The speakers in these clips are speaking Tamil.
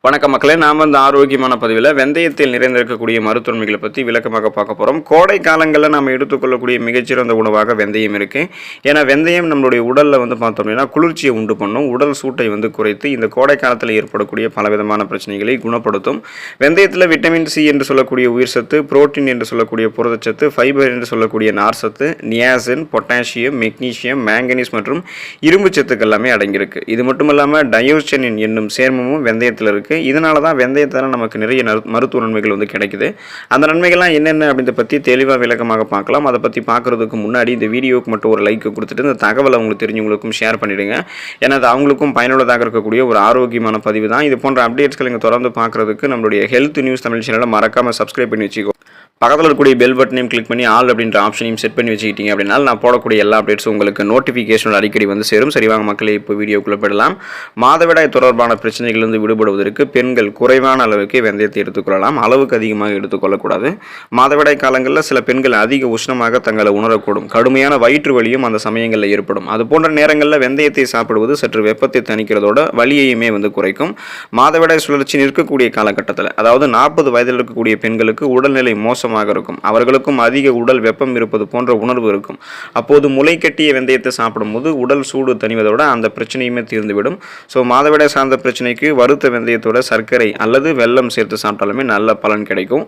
வணக்கம் மக்களே, நாம் இந்த ஆரோக்கியமான பதிவில் வெந்தயத்தில் நிறைந்திருக்கக்கூடிய மருத்துவமைகளை பற்றி விளக்கமாக பார்க்க போகிறோம். கோடை காலங்களில் நம்ம எடுத்துக்கொள்ளக்கூடிய மிகச்சிறந்த உணவாக வெந்தயம் இருக்குது. ஏன்னா வெந்தயம் நம்மளுடைய உடலில் பார்த்தோம் அப்படின்னா குளிர்ச்சியை உண்டு பண்ணும், உடல் சூட்டை குறைத்து இந்த கோடை காலத்தில் ஏற்படக்கூடிய பலவிதமான பிரச்சனைகளை குணப்படுத்தும். வெந்தயத்தில் விட்டமின் சி என்று சொல்லக்கூடிய உயிர் சத்து, புரோட்டீன் என்று சொல்லக்கூடிய புரதச்சத்து, ஃபைபர் என்று சொல்லக்கூடிய நார் சத்து, நியாசின், பொட்டாசியம், மெக்னீசியம், மேங்கனீஸ் மற்றும் இரும்பு சத்துக்கள் எல்லாமே அடங்கியிருக்கு. இது மட்டும் இல்லாமல் டயோஸ்டனின் என்னும் சேர்மமும் வெந்தயத்தில் இருக்குது. இதனால தான் வெந்தயத்தால் நமக்கு நிறைய மருத்துவ நன்மைகள் கிடைக்குது. அந்த நன்மைகள்லாம் என்னென்ன அப்படின்றத பற்றி தெளிவாக விளக்கமாக பார்க்கலாம். அதை பற்றி பார்க்குறதுக்கு முன்னாடி இந்த வீடியோவுக்கு மட்டும் ஒரு லைக் கொடுத்துட்டு இந்த தகவலை அவங்களுக்கு தெரிஞ்சவங்களுக்கும் ஷேர் பண்ணிவிடுங்க. ஏன்னா அது அவங்களுக்கும் பயனுள்ளதாக இருக்கக்கூடிய ஒரு ஆரோக்கியமான பதிவு தான். இது போன்ற அப்டேட்ஸ்கள் நீங்கள் தொடர்ந்து பார்க்குறதுக்கு நம்மளுடைய ஹெல்த் நியூஸ் தமிழ் சேனலை மறக்காமல் சப்ஸ்கிரைப் பண்ணி வச்சுக்கோ. பக்கத்தில் இருக்கக்கூடிய பெல் பட்டனையும் கிளிக் பண்ணி ஆல் அப்படின்ற ஆப்ஷனையும் செட் பண்ணி வச்சுக்கிட்டீங்க அப்படின்னா நான் போடக்கூடிய எல்லா அப்டேட்ஸும் உங்களுக்கு நோட்டிஃபிகேஷன் அடிக்கடி சேரும். சரிவாங்க மக்களே, இப்போ வீடியோக்குள்ளே போயிடலாம். மாதவிடாய் தொடர்பான பிரச்சனைகளிலிருந்து விடுபடுவதற்கு பெண்கள் குறைவான அளவுக்கு வெந்தயத்தை எடுத்துக்கொள்ளலாம், அளவுக்கு அதிகமாக எடுத்துக்கொள்ளக்கூடாது. மாதவிடாய் காலங்களில் சில பெண்கள் அதிக உஷ்ணமாக தங்களை உணரக்கூடும், கடுமையான வயிற்று வலியும் அந்த சமயங்களில் ஏற்படும். அது போன்ற நேரங்களில் வெந்தயத்தை சாப்பிடுவது சற்று வெப்பத்தை தணிக்கிறதோட வலியையுமே குறைக்கும். மாதவிடாய் சுழற்சி நிற்கக்கூடிய காலகட்டத்தில், அதாவது 40 வயதில் இருக்கக்கூடிய பெண்களுக்கு உடல்நிலை மோசமாக இருக்கும், அவர்களுக்கும் அதிக உடல் வெப்பம் இருப்பது போன்ற உணர்வு இருக்கும். அப்போது முளை கட்டிய வெந்தயத்தை சாப்பிடும்போது உடல் சூடு தணிவதோட அந்த பிரச்சனையுமே தீர்ந்துவிடும். ஸோ மாதவிடாய் சார்ந்த பிரச்சனைக்கு வறுத்த வெந்தயத்தோட சர்க்கரை அல்லது வெல்லம் சேர்த்து சாப்பிட்டாலுமே நல்ல பலன் கிடைக்கும்.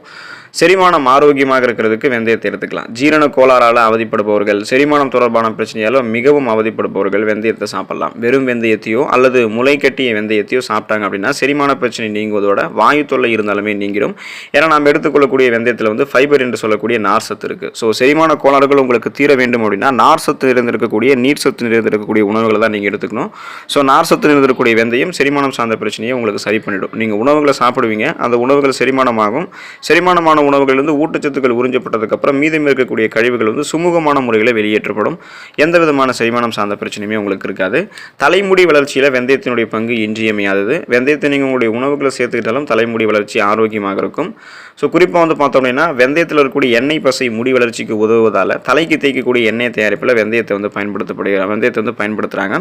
செரிமானம் ஆரோக்கியமாக இருக்கிறதுக்கு வெந்தயத்தை எடுத்துக்கலாம். ஜீரண கோளாறால் அவதிப்படுபவர்கள், செரிமானம் தொடர்பான பிரச்சனையால் மிகவும் அவதிப்படுபவர்கள் வெந்தயத்தை சாப்பிடலாம். வெறும் வெந்தயத்தையோ அல்லது முளை கட்டிய வெந்தயத்தையோ சாப்பிட்டாங்க அப்படின்னா செரிமான பிரச்சனை நீங்குவதோட வாயு தொல்லை இருந்தாலுமே நீங்கிடும். ஏன்னா நாம் எடுத்துக்கொள்ளக்கூடிய வெந்தயத்தில் ஃபைபர் என்று சொல்லக்கூடிய நார் சத்து இருக்குது. ஸோ செரிமான கோளாறுகள் உங்களுக்கு தீர வேண்டும் அப்படின்னா நார் சத்து நிறைந்திருக்கக்கூடிய, நீர் சத்து நிறைந்திருக்கக்கூடிய உணவுகளை தான் நீங்கள் எடுத்துக்கணும். ஸோ நார் சத்து நிறைந்திருக்கக்கூடிய வெந்தயம் செரிமானம் சார்ந்த பிரச்சனையை உங்களுக்கு சரி பண்ணிடும். நீங்கள் உணவுகளை சாப்பிடுவீங்க, அந்த உணவுகள் செரிமானமாகும். செரிமானமான உணவுகளிலிருந்து ஊட்டச்சத்துக்கள் உறிஞ்சப்பட்டதுக்கப்புறம் மீதம் இருக்கக்கூடிய கழிவுகள் சுமூகமான முறையில் வெளியேற்றப்படும். எந்த விதமான செரிமானம் சார்ந்த பிரச்சனையுமே உங்களுக்கு இருக்காது. தலைமுடி வளர்ச்சியில் வெந்தயத்தினுடைய பங்கு இன்றியமையாதது. வெந்தயத்தை நீங்கள் உங்களுடைய உணவுகளை சேர்த்துக்கிட்டாலும் தலைமுடி வளர்ச்சி ஆரோக்கியமாக இருக்கும். ஸோ குறிப்பாக பார்த்தோம் அப்படின்னா வெந்தயத்தில் இருக்கக்கூடிய எண்ணெய் பசை முடி வளர்ச்சிக்கு உதவுவதால் தலைக்கு தேய்க்கக்கூடிய எண்ணெய் தயாரிப்பில் வெந்தயத்தை பயன்படுத்துகிறாங்க.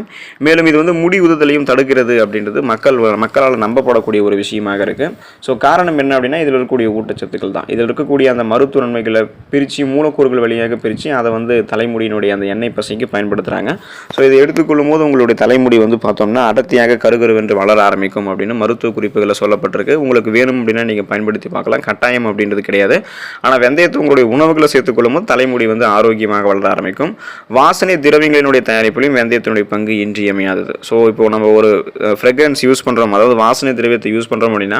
மேலும் இது முடி உதுதலையும் தடுக்கிறது அப்படின்றது மக்களால் நம்பப்படக்கூடிய ஒரு விஷயமாக இருக்குது. ஸோ காரணம் என்ன அப்படின்னா இதில் இருக்கக்கூடிய ஊட்டச்சத்துக்கள் தான். இதில் இருக்கக்கூடிய அந்த மருத்துவ நன்மைகளை பிரித்து மூலக்கூறுகள் வழியாக பிரித்து அதை தலைமுடியினுடைய அந்த எண்ணெய் பசைக்கு பயன்படுத்துகிறாங்க. ஸோ இதை எடுத்துக்கொள்ளும் போது உங்களுடைய தலைமுடி பார்த்தோம்னா அடர்த்தியாக கருகருவென்று வளர ஆரம்பிக்கும் அப்படின்னு மருத்துவ குறிப்புகளில் சொல்லப்பட்டிருக்கு. உங்களுக்கு வேணும் அப்படின்னா நீங்கள் பயன்படுத்தி பார்க்கலாம், கட்டாயம் அப்படின்றது கிடையாது. ஆனால் வெந்தயத்தை உங்களுடைய உணவுகளை சேர்த்துக்கொள்ளும் போது தலைமுடி ஆரோக்கியமாக வளர ஆரம்பிக்கும். வாசனை திரவியங்களினுடைய தயாரிப்பிலும் வெந்தயத்தினுடைய பங்கு இன்றியமையாதது. ஸோ இப்போ நம்ம ஒரு ஃப்ரெக்ரன்ஸ் யூஸ் பண்ணுறோம், அதாவது வாசனை திரவியத்தை யூஸ் பண்ணுறோம் அப்படின்னா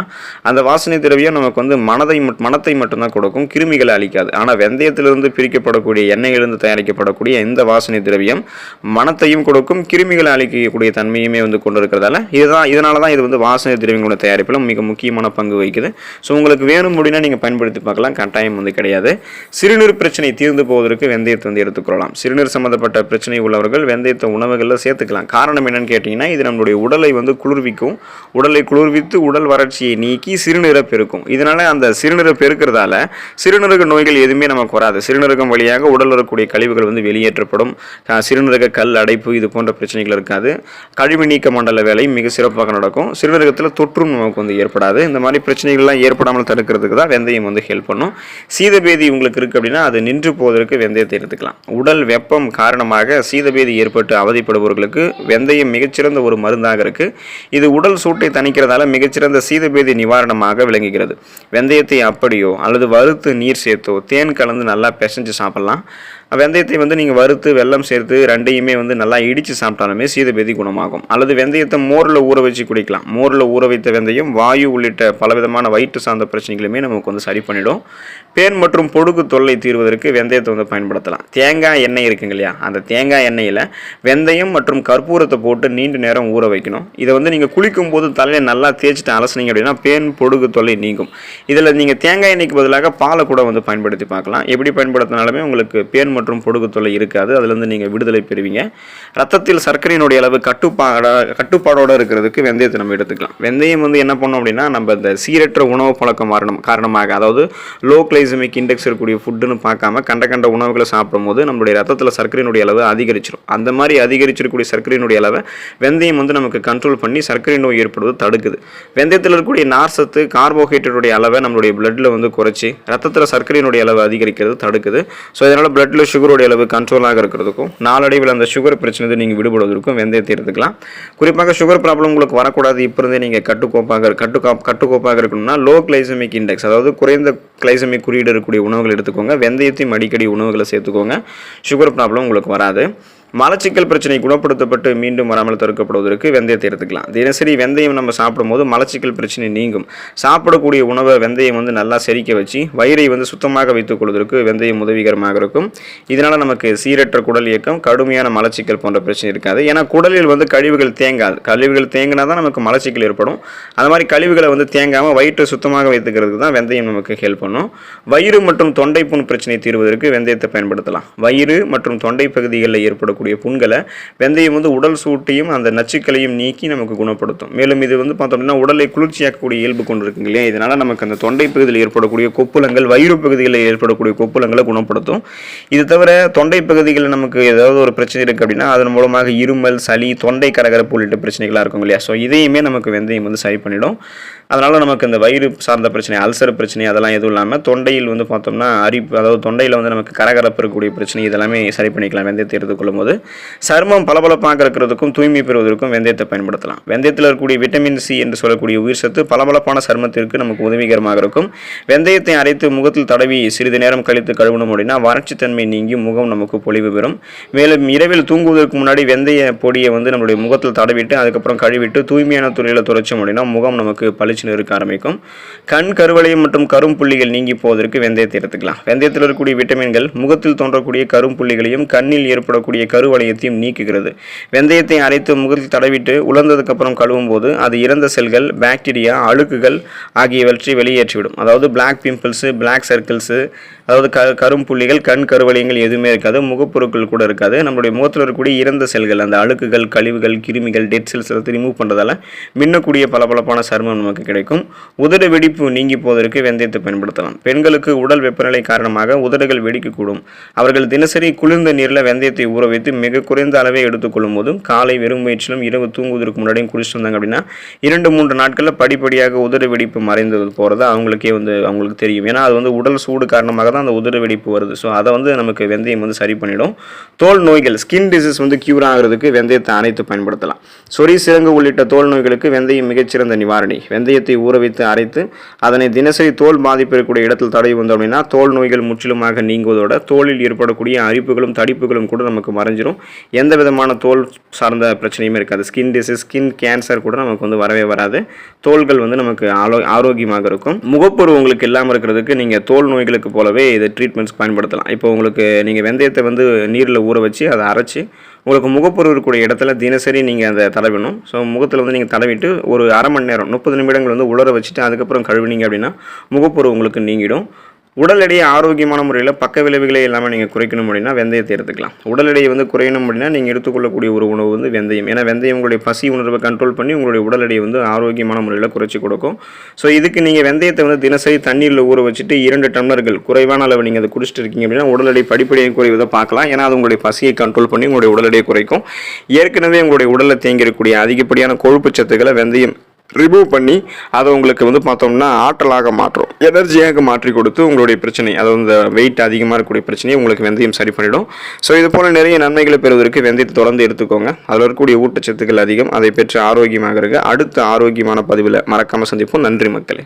அந்த வாசனை திரவியம் நமக்கு மனத்தை மட்டும்தான் கொடுக்கும், கிருமிகளை அளிக்காது. ஆனால் வெந்தயத்திலிருந்து பிரிக்கப்படக்கூடிய எண்ணெயிலிருந்து தயாரிக்கப்படக்கூடிய இந்த வாசனை திரவியம் மனத்தையும் கொடுக்கும், கிருமிகளை அளிக்கக்கூடிய தன்மையுமே கொண்டு இருக்கிறதால இதனால தான் இது வாசனை திரவியங்களுடைய தயாரிப்பிலும் மிக முக்கியமான பங்கு வகிக்குது. ஸோ உங்களுக்கு வேணும் அப்படின்னா நீங்கள் பயன்படுத்தி பார்க்கலாம், கட்டாயம் கிடையாது. சிறுநீர் பிரச்சனை தீர்ந்து போவதற்கு வெந்தயத்தை எடுத்துக்கொள்ளலாம். சிறுநீர் சம்பந்தப்பட்ட பிரச்சனை உள்ளவர்கள் வெந்தயத்தை உணவுகளில் சேர்த்துக்கலாம். காரணம் என்னன்னு கேட்டிங்கன்னா இது நம்மளுடைய உடலை குளிர்விக்கும். உடலை குளிர்வித்து உடல் வறட்சியை நீக்கி சிறுநீரை பெருக்கும். இதனால அந்த சிறுநீரை பெருக்கிறதால சிறுநீரக நோய்கள் எதுவுமே நமக்கு வராது. சிறுநீரகம் வழியாக உடல் வரக்கூடிய கழிவுகள் வெளியேற்றப்படும். சிறுநீரக கல் அடைப்பு இது போன்ற பிரச்சனைகள் இருக்காது. கழிவு நீக்க மண்டல வேலை மிக சிறப்பாக நடக்கும். சிறுநீரகத்தில் தொற்றும் நமக்கு ஏற்படாது. இந்த மாதிரி பிரச்சனைகள்லாம் ஏற்படாமல் தடுக்கிறதுக்கு தான் வெந்தயம் ஹெல்ப் பண்ணும். சீதபேதி உங்களுக்கு இருக்குது அப்படின்னா அது நின்று போவதற்கு வெந்தயத்தை எடுத்துக்கலாம். உடல் வெப்பம் காரணமாக சீதபேதி ஏற்பட்டு அவதிப்படுபவர்களுக்கு வெந்தயம் மிகச்சிறந்த ஒரு மருந்தாக இருக்குது. இது உடல் சூட்டை தணிக்கிறதால மிகச்சிறந்த சீதபேதி நிவாரணமாக விளங்குகிறது. வெந்தயத்தை அப்படியோ அல்லது வறுத்து நீர் சேர்த்தோ தேன் கலந்து நல்லா பிசைஞ்சு சாப்பிடலாம். வெந்தயத்தை நீங்கள் வறுத்து வெல்லம் சேர்த்து ரெண்டையுமே நல்லா இடித்து சாப்பிட்டாலுமே சீதபேதி குணமாகும். அல்லது வெந்தயத்தை மோரில் ஊற வச்சு குடிக்கலாம். மோரில் ஊற வைத்த வெந்தயம் வாயு உள்ளிட்ட பலவிதமான வயிற்று சார்ந்த பிரச்சனைகளுமே நமக்கு சரி பண்ணிடும். பேன் மற்றும் பொடுகு தொல்லை தீர்வதற்கு வெந்தயத்தை பயன்படுத்தலாம். தேங்காய் எண்ணெய் இருக்குங்க இல்லையா, அந்த தேங்காய் எண்ணெயில் வெந்தயம் மற்றும் கற்பூரத்தை போட்டு நீண்ட நேரம் ஊற வைக்கணும். இதை நீங்கள் குளிக்கும் போது தலையை நல்லா தேய்ச்சிட்டு அலசினீங்க அப்படின்னா பேன் பொடுகு தொல்லை நீங்கும். இதில் நீங்கள் தேங்காய் எண்ணெய்க்கு பதிலாக பாலை கூட பயன்படுத்தி பார்க்கலாம். எப்படி பயன்படுத்தினாலுமே உங்களுக்கு பேன் மற்றும் பொடுகு தொல்லை இருக்காது. அதுலேருந்து நீங்கள் விடுதலை பெறுவீங்க. ரத்தத்தில் சர்க்கரையினுடைய அளவு கட்டுப்பாடோடு இருக்கிறதுக்கு வெந்தயத்தை நம்ம எடுத்துக்கலாம். வெந்தயம் வந்து என்ன பண்ணோம் அப்படின்னா, நம்ம இந்த சீரற்ற உணவு பழக்கம் காரணமாக, அதாவது லோ கிளைசமிக் இண்டெக்ஸ் இருக்கக்கூடிய ஃபுட்டுன்னு பார்க்காம கண்ட உணவுகளை சாப்பிடும்போது நம்மளுடைய ரத்தத்தில் சர்க்கரையினுடைய அளவு அதிகரிச்சிடும். அந்த மாதிரி அதிகரிச்சிருக்கக்கூடிய சர்க்கரையினுடைய அளவை வெந்தயம் வந்து நமக்கு கண்ட்ரோல் பண்ணி சர்க்கரை நோய் ஏற்படுவது தடுக்குது. வெந்தயத்தில் இருக்கக்கூடிய நார்சத்து கார்போஹைட்ரேட்டுடைய அளவை நம்மளுடைய பிளட்டில் வந்து குறைச்சி ரத்தத்தில் சர்க்கரையினுடைய அளவு அதிகரிக்கிறது தடுக்குது. ஸோ இதனால் பிளட்டில் சுகருடைய அளவு கண்ட்ரோலாக இருக்கிறதுக்கும் நாளடைவில் அந்த சுகர் பிரச்சனை நீங்கள் விடுபடுவதற்கும் வெந்தயத்தை எடுத்துக்கலாம். குறிப்பாக சுகர் ப்ராப்ளம் உங்களுக்கு வரக்கூடாது, இப்போ இருந்தே நீங்கள் கட்டுக்கோப்பாக இருக்கணும்னா லோ கிளைசமிக் இண்டெக்ஸ், அதாவது குறைந்த கிளைசமிக் குறியீடு இருக்கக்கூடிய உணவுகள் எடுத்துக்கோங்க. வெந்தயத்தையும் அடிக்கடி உணவுகளை சேர்த்துக்கோங்க. சுகர் ப்ராப்ளம் உங்களுக்கு வராது. மலச்சிக்கல் பிரச்சனை குணப்படுத்தப்பட்டு மீண்டும் வராமல் தடுக்கப்படுவதற்கு வெந்தயத்தை எடுத்துக்கலாம். தினசரி வெந்தயம் நம்ம சாப்பிடும்போது மலச்சிக்கல் பிரச்சனை நீங்கும். சாப்பிடக்கூடிய உணவை வெந்தயம் வந்து நல்லா செரிக்க வச்சு வயிறை வந்து சுத்தமாக வைத்துக் கொள்வதற்கு வெந்தயம் உதவிகரமாக இருக்கும். இதனால் நமக்கு சீரற்ற குடல் இயக்கம், கடுமையான மலச்சிக்கல் போன்ற பிரச்சனை இருக்காது. ஏன்னா குடலில் வந்து கழிவுகள் தேங்காது. கழிவுகள் தேங்கினா தான் நமக்கு மலச்சிக்கல் ஏற்படும். அந்த மாதிரி கழிவுகளை வந்து தேங்காமல் வயிற்றை சுத்தமாக வைத்துக்கிறதுக்கு தான் வெந்தயம் நமக்கு ஹெல்ப் பண்ணும். வயிறு மற்றும் தொண்டை புண் பிரச்சனை தீர்வதற்கு வெந்தயத்தை பயன்படுத்தலாம். வயிறு மற்றும் தொண்டை பகுதிகளில் ஏற்படும் புண்களை வெந்தயம் வந்து உடல் சூட்டையும் அந்த நச்சுக்களையும் நீக்கி நமக்கு குணப்படுத்தும். மேலும் இது வந்து பார்த்தோம்னா உடலை குளிர்ச்சியாக்கக்கூடிய இயல்பு கொண்டிருக்குங்க இல்லையா, இதனால நமக்கு அந்த தொண்டை பகுதியில் ஏற்படக்கூடிய கொப்புளங்கள், வயிறு பகுதிகளில் ஏற்படக்கூடிய கொப்புளங்களை குணப்படுத்தும். இது தவிர தொண்டை பகுதிகளில் நமக்கு ஏதாவது ஒரு பிரச்சனை இருக்குது அப்படின்னா அதன் மூலமாக இருமல், சளி, தொண்டை கரகரப்பு உள்ளிட்ட பிரச்சனைகளாக இருக்கும் இல்லையா, ஸோ இதையுமே நமக்கு வெந்தயம் வந்து சரி பண்ணிடும். அதனால் நமக்கு இந்த வயிறு சார்ந்த பிரச்சனை, அல்சர் பிரச்சனை அதெல்லாம் எதுவும் இல்லாமல் தொண்டையில் வந்து பார்த்தோம்னா அரிப்பு, அதாவது தொண்டையில் வந்து நமக்கு கரகரப்பு இருக்கக்கூடிய பிரச்சனை இதெல்லாமே சரி பண்ணிக்கலாம் வெந்தயத்தை எடுத்துக்கொள்ளும் போது. சருமம் பளபளப்பாக இருக்கிறதுக்கும் தூய்மை பெறுவதற்கும் வெந்தயத்தை பயன்படுத்தலாம். வெந்தயத்தில் இருக்கக்கூடிய விட்டமின் சி என்று சொல்லக்கூடிய உயிர் சத்து பளபளப்பான சருமத்திற்கு நமக்கு உதவிகரமாக இருக்கும். வெந்தயத்தை அரைத்து முகத்தில் தடவி சிறிது நேரம் கழித்து கழுவணும் அப்படின்னா வறட்சித்தன்மை நீங்கி முகம் நமக்கு பொலிவு பெறும். மேலும் இரவில் தூங்குவதற்கு முன்னாடி வெந்தய பொடியை வந்து நம்மளுடைய முகத்தில் தடவிட்டு அதுக்கப்புறம் கழுவிட்டு தூய்மையான துறையில் துடைச்சோம் அப்படின்னா முகம் நமக்கு பளிச்சுன்னு இருக்க ஆரம்பிக்கும். கண் கருவளையம் மற்றும் கரும்புள்ளிகள் நீங்கி போவதற்கு வெந்தயத்தை எடுத்துக்கலாம். வெந்தயத்தில் இருக்கக்கூடிய விட்டமின்கள் முகத்தில் தோன்றக்கூடிய கரும்புள்ளிகளையும் கண்ணில் ஏற்படக்கூடிய கருவளையத்தையும் நீக்குகிறது. வெந்தயத்தை அரைத்து முகத்தில் தடவிட்டு உலர்ந்ததுக்கு அப்புறம் கழுவும் போது அது இறந்த செல்கள், பாக்டீரியா, அழுக்குகள் ஆகியவற்றை வெளியேற்றிவிடும். அதாவது பிளாக் பிம்பிள்ஸ், பிளாக் சர்க்கிள்ஸ், அதாவது கரும்புள்ளிகள், கண் கருவளையங்கள் எதுவுமே இருக்காது, முகப்பொருட்கள் கூட இருக்காது. நம்மளுடைய முகத்தில் இருக்கக்கூடிய இறந்த செல்கள், அந்த அழுக்குகள், கழிவுகள், கிருமிகள், டெட் செல்ஸ் எல்லாத்தையும் ரிமூவ் பண்ணுறதால மின்னக்கூடிய பளபளப்பான சருமம் நமக்கு கிடைக்கும். உதடு வெடிப்பு நீங்கி போவதற்கு வெந்தயத்தை பயன்படுத்தலாம். பெண்களுக்கு உடல் வெப்பநிலை காரணமாக உதடுகள் வெடிக்கக்கூடும். அவர்கள் தினசரி குளிர்ந்த நீரில் வெந்தயத்தை ஊற வைத்து மிக குறைந்த அளவை எடுத்துக்கொள்ளும் போதும் காலை வெறும் வயிற்றிலும் இரவு தூங்குவதற்கு முன்னாடியும் குடிச்சிட்டு வந்தாங்க அப்படின்னா 2-3 நாட்களில் படிப்படியாக உதடு வெடிப்பு மறைந்து போகிறது அவங்களுக்கு தெரியும். ஏன்னா அது வந்து உடல் சூடு காரணமாக தான் அந்த உதடு வெடிப்பு வருது. ஸோ அதை வந்து நமக்கு வெந்தயம் வந்து சரி பண்ணிடும். தோல் நோய்கள், ஸ்கின் டிசீஸ் வந்து கியூர் ஆகிறதுக்கு வெந்தயத்தை அரைத்து பயன்படுத்தலாம். சொறி, சிரங்கு உள்ளிட்ட தோல் நோய்களுக்கு வெந்தயம் மிகச்சிறந்த நிவாரணி. வெந்தயத்தை ஊற வைத்து அரைத்து அதனை தினசரி தோல் பாதிப்பு இருக்கக்கூடிய இடத்தில் தடவி வந்தோம் அப்படின்னா தோல் நோய்கள் முற்றிலுமாக நீங்குவதோட தோலில் ஏற்படக்கூடிய அரிப்புகளும் தடிப்புகளும் கூட நமக்கு மறைஞ்சிரும். எந்த விதமான தோல் சார்ந்த பிரச்சனையுமே இருக்காது. ஸ்கின் டிசீஸ், ஸ்கின் கேன்சர் கூட நமக்கு வந்து வரவே வராது. தோள்கள் வந்து நமக்கு ஆரோக்கியமாக இருக்கும். முகப்பொரு உங்களுக்கு இல்லாமல் இருக்கிறதுக்கு நீங்கள் தோல் நோய்களுக்கு போலவே இதை ட்ரீட்மெண்ட்ஸ் பயன்படுத்தலாம். இப்போ உங்களுக்கு நீங்கள் வெந்தயத்தை வந்து நீரில் ஊற வச்சு அதை அரைச்சி உங்களுக்கு முகப்பொரு இருக்கக்கூடிய இடத்துல தினசரி நீங்கள் அதை தடவிடணும். ஸோ முகத்தில் வந்து நீங்கள் தடவிட்டு ஒரு அரை மணி நேரம் 30 நிமிடங்கள் வந்து உலர வச்சுட்டு அதுக்கப்புறம் கழுவினீங்க அப்படின்னா முகப்பொரு உங்களுக்கு நீங்கிடும். உடல் எடையை ஆரோக்கியமான முறையில் பக்க விளைவுகளே இல்லாமல் நீங்கள் குறைக்கணும் அப்படின்னா வெந்தயத்தை எடுத்துக்கலாம். உடல் எடையை வந்து குறையணும் அப்படின்னா நீங்கள் எடுத்துக்கொள்ளக்கூடிய ஒரு உணவு வந்து வெந்தயம். ஏன்னா வெந்தயம் உங்களுடைய பசி உணர்வை கண்ட்ரோல் பண்ணி உங்களுடைய உடல் எடையை வந்து ஆரோக்கியமான முறையில் குறைச்சி கொடுக்கும். ஸோ இதுக்கு நீங்கள் வெந்தயத்தை வந்து தினசரி தண்ணீரில் ஊற வச்சுட்டு 2 டம்ளர்கள் குறைவான அளவு நீங்கள் அதை குடிச்சிட்டு இருக்கீங்க அப்படின்னா உடல் எடை படிப்படியாக குறைவதை பார்க்கலாம். ஏன்னா அது உங்களுடைய பசியை கண்ட்ரோல் பண்ணி உங்களுடைய உடல் எடையை குறைக்கும். ஏற்கனவே உங்களுடைய உடலில் தேங்கியிருக்கக்கூடிய அதிகப்படியான கொழுப்பு சத்துக்களை வெந்தயம் ரிமூவ் பண்ணி அதை உங்களுக்கு வந்து பார்த்தோம்னா ஆற்றலாக மாற்றும், எனர்ஜியாக மாற்றி கொடுத்து உங்களுடைய பிரச்சனை, அது வந்து வெயிட் அதிகமாக இருக்கக்கூடிய பிரச்சனையை உங்களுக்கு வெந்தயம் சரி பண்ணிடும். ஸோ இது போல் நிறைய நன்மைகளை பெறுவதற்கு வெந்தயத்தை தொடர்ந்து எடுத்துக்கோங்க. அதில் இருக்கக்கூடிய ஊட்டச்சத்துக்கள் அதிகம், அதை பெற்று ஆரோக்கியமாக இருக்க. அடுத்த ஆரோக்கியமான பதிவில் மறக்காமல் சந்திப்போம். நன்றி மக்களே.